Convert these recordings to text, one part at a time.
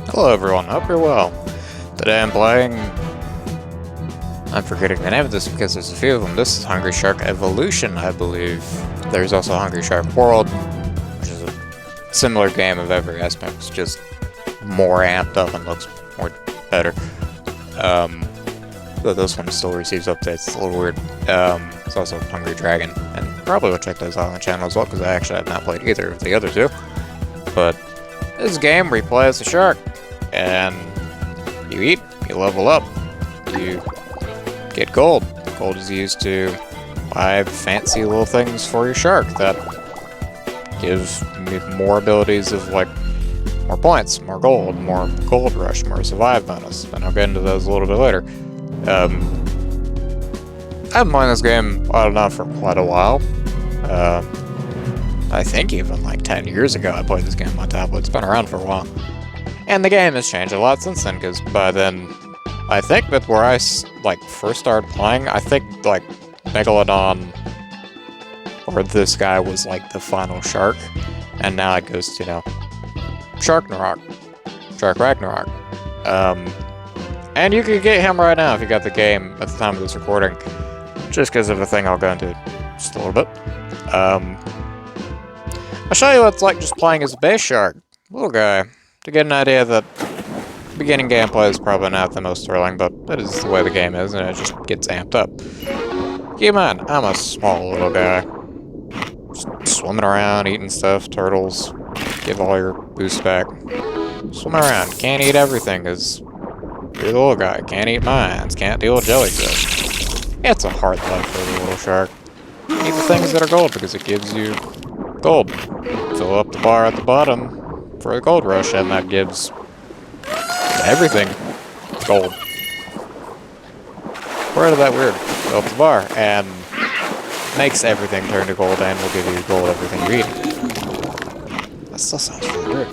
Hello everyone, hope you're well. Today I'm playing... I'm forgetting the name of this because there's a few of them. This is Hungry Shark Evolution, I believe. There's also Hungry Shark World, which is a similar game of every aspect. It's just more amped up and looks more better. Though this one still receives updates, it's a little weird. It's also Hungry Dragon, and probably will check those out on the channel as well, because I actually have not played either of the other two. But this game where you play as a shark, and you eat, you level up, you get gold. Gold is used to buy fancy little things for your shark that give me more abilities of, like, more points, more gold rush, more survive bonus, and I'll get into those a little bit later. I've been playing this game, I don't know, for quite a while. I think even like 10 years ago I played this game on my tablet. It's been around for a while. And the game has changed a lot since then, because by then, I think that where I first started playing, I think like Megalodon, or this guy was like the final shark, and now it goes to, you know, Shark Ragnarok. And you could get him right now if you got the game at the time of this recording, just because of a thing I'll go into just a little bit. I'll show you what it's like just playing as a base shark, little guy, to get an idea that beginning gameplay is probably not the most thrilling, but that is the way the game is, and it just gets amped up. Keep in mind, I'm a small little guy, just swimming around, eating stuff, turtles, give all your boost back, swimming around, can't eat everything, because you're the little guy, can't eat mines, can't deal with jellyfish. It's a hard life for the little shark. Eat the things that are gold, because it gives you gold. Fill up the bar at the bottom for a gold rush, and that gives everything gold. Part of that weird. Fill up the bar, and makes everything turn to gold, and will give you gold everything you eat. That still sounds really weird.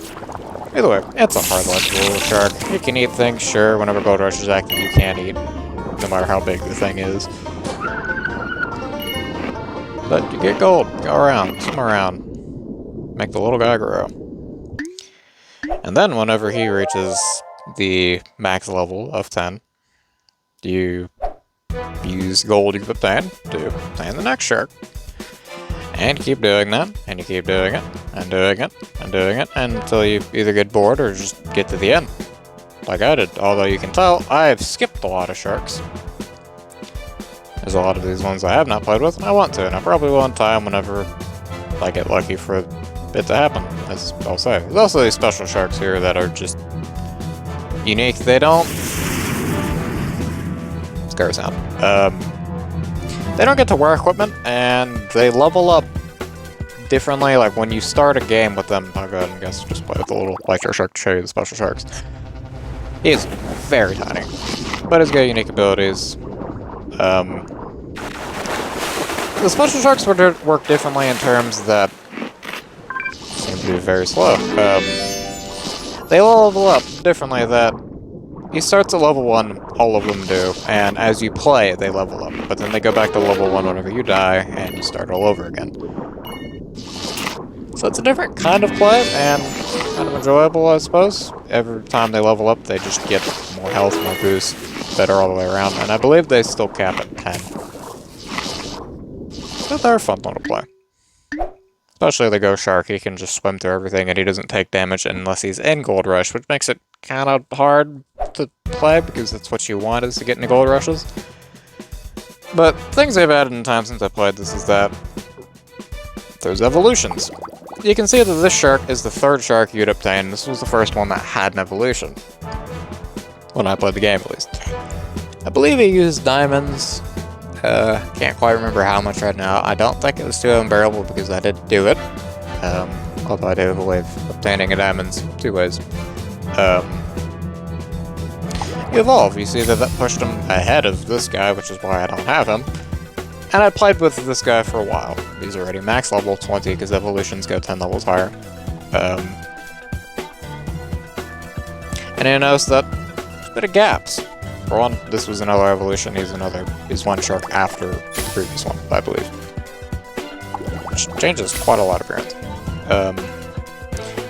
Either way, it's a hard life for a little shark. You can eat things, sure, whenever gold rush is active you can't eat, no matter how big the thing is. But you get gold, go around, swim around, make the little guy grow. And then whenever he reaches the max level of 10, you use gold you've obtained to obtain the next shark. And you keep doing that, and you keep doing it, and doing it, and doing it, until you either get bored or just get to the end. Like I did, although you can tell, I've skipped a lot of sharks. There's a lot of these ones I have not played with, and I want to, and I probably will in time whenever I get lucky for it to happen, as I'll say. There's also these special sharks here that are just unique. They don't... Scare sound. They don't get to wear equipment, and they level up differently. Like, when you start a game with them, I'll go ahead and just play with the little lecture shark to show you the special sharks. He is very tiny, but he's got unique abilities. The special sharks work differently in terms that seem to be very slow. They level up differently. That he starts at level 1, all of them do, and as you play, they level up. But then they go back to level 1 whenever you die, and you start all over again. So it's a different kind of play, and kind of enjoyable, I suppose. Every time they level up, they just get more health, more boost, better all the way around, and I believe they still cap at 10. But they're a fun little play. Especially the Ghost Shark, he can just swim through everything, and he doesn't take damage unless he's in Gold Rush, which makes it kind of hard to play, because that's what you want, is to get into Gold Rushes. But things they've added in time since I played this is that there's evolutions. You can see that this shark is the third shark you'd obtain. This was the first one that had an evolution. When I played the game, at least. I believe he used diamonds. Can't quite remember how much right now. I don't think it was too unbearable because I did do it. Although I do have a way of obtaining a diamonds 2 ways. You evolve. You see that pushed him ahead of this guy, which is why I don't have him. And I played with this guy for a while. He's already max level 20 because evolutions go 10 levels higher. And you notice that there's a bit of gaps. For one, this was another evolution. He's one shark after the previous one, I believe. Which changes quite a lot of appearance.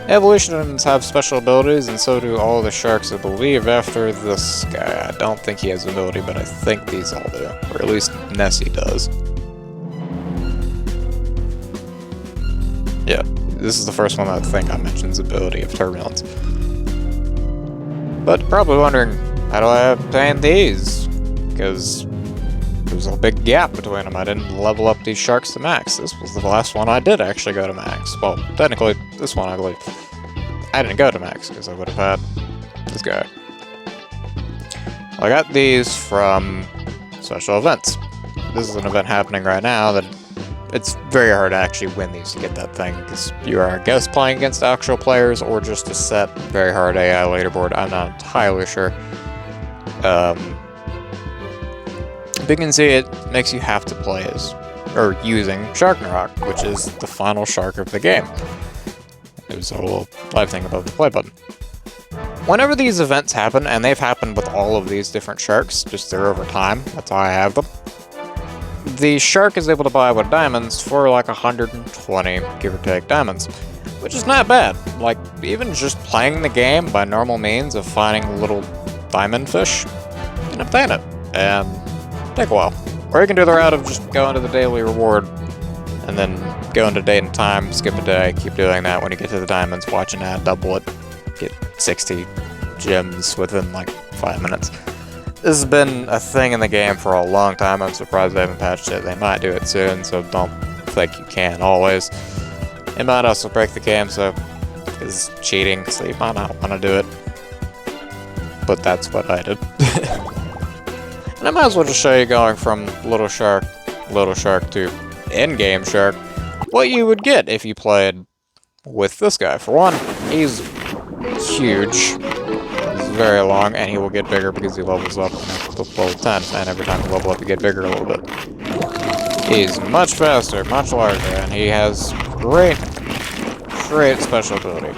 Evolutionists have special abilities, and so do all the sharks, I believe, after this guy. I don't think he has an ability, but I think these all do. Or at least Nessie does. Yeah, this is the first one I think I mentioned ability of turbulence. But probably wondering, how do I obtain these? Because there's a big gap between them. I didn't level up these sharks to max. This was the last one I did actually go to max. Well, technically, this one I believe. I didn't go to max because I would have had this guy. I got these from special events. This is an event happening right now that it's very hard to actually win these to get that thing because you are, I guess, playing against actual players or just a set very hard AI leaderboard. I'm not entirely sure. But you can see it makes you have to play as, or using Sharknarok, which is the final shark of the game. There's a little live thing above the play button. Whenever these events happen, and they've happened with all of these different sharks, just they're over time, that's how I have them, the shark is able to buy with diamonds for like 120, give or take, diamonds. Which is not bad. Like, even just playing the game by normal means of finding little diamond fish, you can obtain it. And take a while. Or you can do the route of just going to the daily reward, and then go into date and time, skip a day, keep doing that. When you get to the diamonds, watch an ad, double it, get 60 gems within like 5 minutes. This has been a thing in the game for a long time. I'm surprised they haven't patched it. They might do it soon, so don't think you can always. It might also break the game, so it's cheating, so you might not want to do it. But that's what I did. And I might as well just show you going from little shark to in-game shark, what you would get if you played with this guy. For one, he's huge. He's very long, and he will get bigger because he levels up to level 10, and every time you level up, you get bigger a little bit. He's much faster, much larger, and he has great special ability.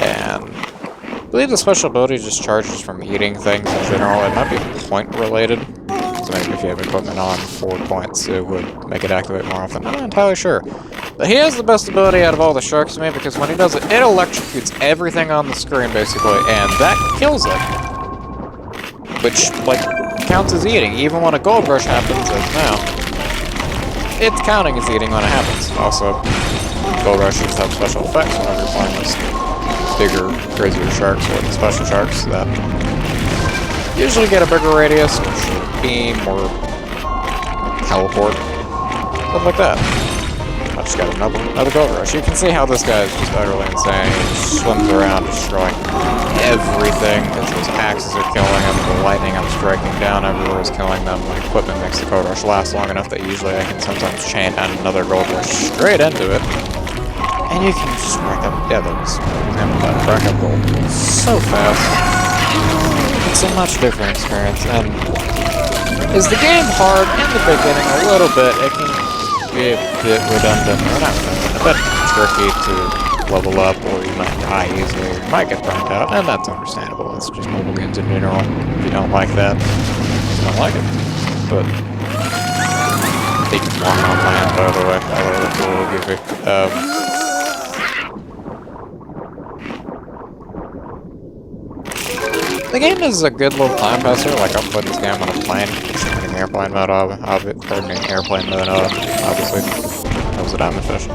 And I believe the special ability just charges from eating things in general. It might be point related. So maybe if you have equipment on 4 points, it would make it activate more often. I'm not entirely sure. But he has the best ability out of all the sharks to me because when he does it, it electrocutes everything on the screen basically, and that kills it. Which, like, counts as eating. Even when a gold rush happens, as now, it's counting as eating when it happens. Also, gold rushes have special effects whenever you're playing with bigger, crazier sharks or the special sharks that usually get a bigger radius, or beam, or teleport, stuff like that. I just got another gold rush. You can see how this guy is just utterly insane. He swims around destroying everything because those axes are killing him, the lightning I'm striking down everywhere is killing them. My equipment makes the gold rush last long enough that usually I can sometimes chain down another gold rush straight into it. And you can just rack up, yeah, that was rack up gold so fast. It's a much different experience, and is the game hard in the beginning a little bit? It can be a bit redundant, or not redundant, a bit tricky to level up, or you might die easily, or you might get burnt out, and that's understandable. It's just mobile games in general. If you don't like that, you don't like it. But they can walk on land, by the way. I love it, a little goofy. The game is a good little time passer. Like, I'll put this game on a plane, putting airplane mode airplane mode obviously. That was a diamond fish.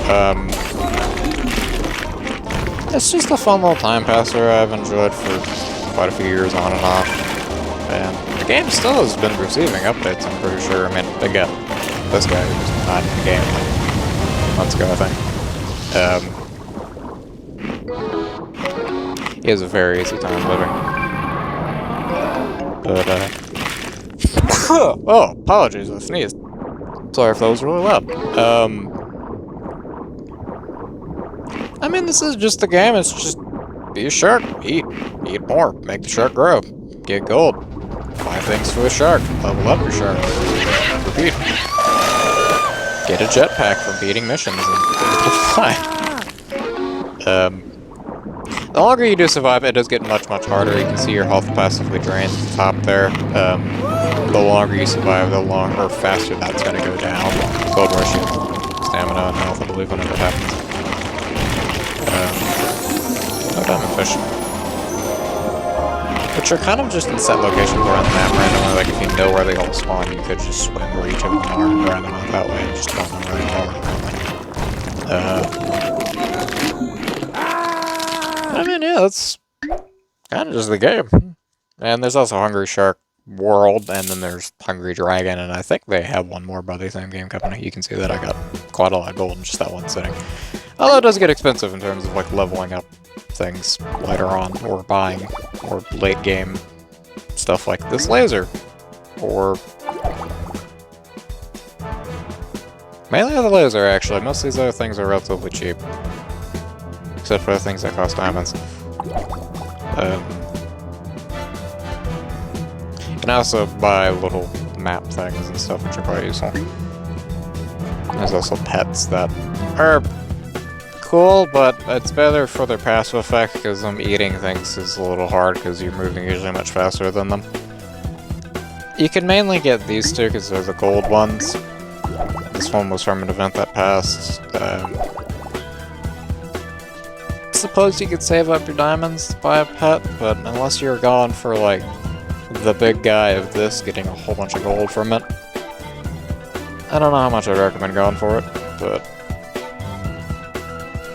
It's just a fun little time passer I've enjoyed for quite a few years on and off. And the game still has been receiving updates, I'm pretty sure. I mean, again, this guy was not in the game like months ago, I think. He has a very easy time living. But, oh, apologies, I sneezed. Sorry if that was really loud. I mean, this is just the game, it's just be a shark, eat more, make the shark grow, get gold, buy things for the shark, level up your shark, repeat. Get a jetpack from beating missions and fly. The longer you do survive, it does get much harder. You can see your health passively drains at the top there. The longer you survive, the longer or faster that's going to go down. Gold rush you, stamina and health, I believe, whenever it happens. No diamond fish. Which are kind of just in set locations around the map randomly, like if you know where they all spawn, you could just swim where each of them are and grind them out that way, you just don't know where they are. I mean, yeah, that's kind of just the game. And there's also Hungry Shark World, and then there's Hungry Dragon, and I think they have one more by the same game company. You can see that I got quite a lot of gold in just that one sitting. Although it does get expensive in terms of like leveling up things later on, or buying, or late game stuff like this laser, or mainly the laser actually. Most of these other things are relatively cheap, except for the things that cost diamonds. You can also buy little map things and stuff, which are quite useful. There's also pets that are cool, but it's better for their passive effect, because them eating things is a little hard, because you're moving usually much faster than them. You can mainly get these two, because they're the gold ones. This one was from an event that passed. Suppose you could save up your diamonds to buy a pet, but unless you're going for, like, the big guy of this, getting a whole bunch of gold from it, I don't know how much I'd recommend going for it, but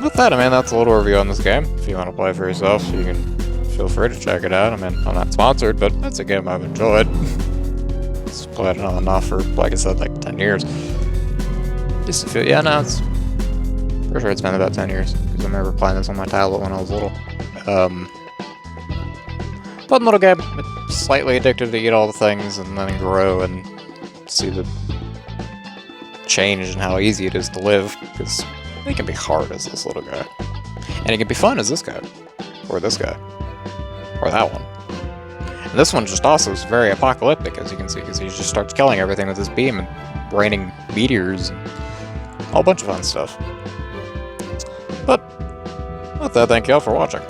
with that, I mean, that's a little review on this game. If you want to play for yourself, you can feel free to check it out. I mean, I'm not sponsored, but that's a game I've enjoyed. It's played it on and off for, like I said, like 10 years. Just to feel, yeah, no, it's for sure it's been about 10 years, because I remember playing this on my tablet when I was little. Fun little game. It's slightly addictive to eat all the things and then grow and see the change in how easy it is to live, because it can be hard as this little guy. And it can be fun as this guy. Or this guy. Or that one. And this one just also is very apocalyptic, as you can see, because he just starts killing everything with his beam and raining meteors and a whole bunch of fun stuff. But with that, thank you all for watching.